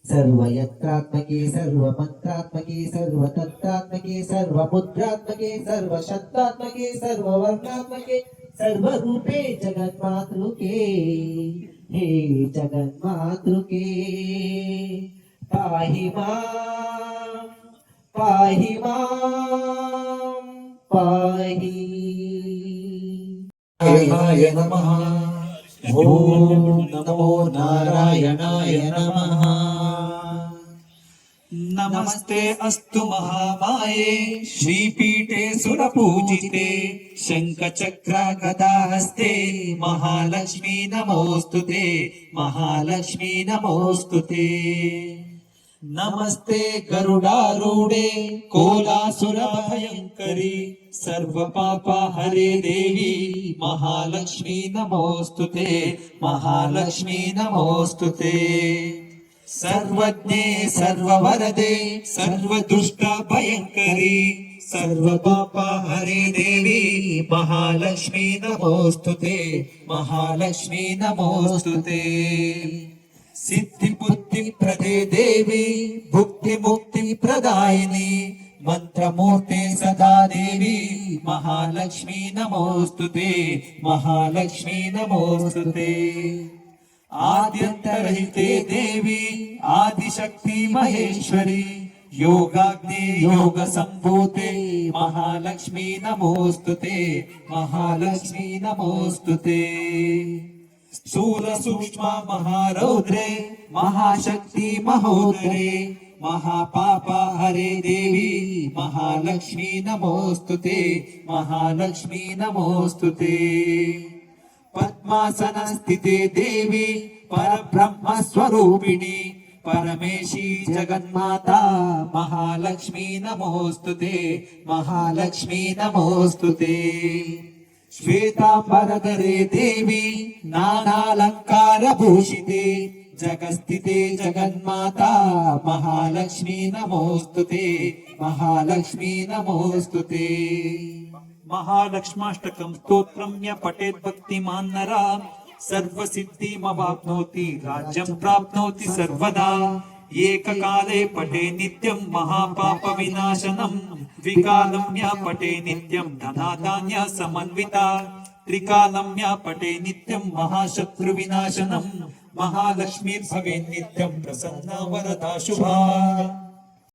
सर्वयत्रात्मके सर्वमन्त्रात्मके सर्वतन्त्रात्मके सर्वमुद्रात्मके सर्वशब्दात्मके सर्ववर्णात्मके सर्वरूपे जगन्मातृके हे जगन्मातृके पाहि मां पाहि नारायणाय नमः। ओम नमो नारायणाय नमः। नमस्ते अस्तु महामाये श्रीपीठे सुरपूजिते शंखचक्र गदाहस्ते महालक्ष्मी नमोस्तुते महालक्ष्मी नमोस्तुते। नमस्ते गरुडारूढे कोलासुर भयंकरी सर्व पापा हरे देवी महालक्ष्मी नमोस्तुते महालक्ष्मी नमोस्तुते। सर्वज्ञे सर्ववरदे सर्वदुष्ट भयंकरी सर्व पापा हरे देवी महालक्ष्मी नमोस्तुते महालक्ष्मी नमोस्तुते। सिद्धि बुद्धि प्रदे देवी भुक्ति मुक्ति प्रदायिनी मंत्रमूर्ते सदा देवी महालक्ष्मी नमोस्तुते महालक्ष्मी नमोस्तुते। आद्यंतरहिते देवी आदिशक्ति महेश्वरी योगाग्नि योग संभूते महालक्ष्मी नमोस्तुते महालक्ष्मी नमोस्तुते। स्थूल सूक्ष्म महारौद्रे महाशक्ति महोदरे महापापा हरे देवी महालक्ष्मी नमोस्तुते महालक्ष्मी नमोस्तुते। पद्मासन स्थिते देवी परब्रह्म स्वरूपिणी परमेशी जगन्माता महालक्ष्मी नमोस्तुते महालक्ष्मी नमोस्तुते। श्वेतांबरधरे देवी नानालंकार भूषिते जगस्थिते जगन्माता महालक्ष्मी नमोस्तुते महालक्ष्मी नमोस्तुते। महालक्ष्माष्टकं स्तोत्रम्य पठेत् भक्तिमान् नरः सर्वसिद्धिमवाप्नोति राज्यं प्राप्नोति सर्वदा। एककाले पठे नित्यं महापाप विनाशनं द्विकालं या पठे नित्यं धनाधान्य समन्विता त्रिकालं या पठे नित्यं महाशत्रु विनाशनं महालक्ष्मी भवेत् नित्यं प्रसन्ना वरदा शुभा।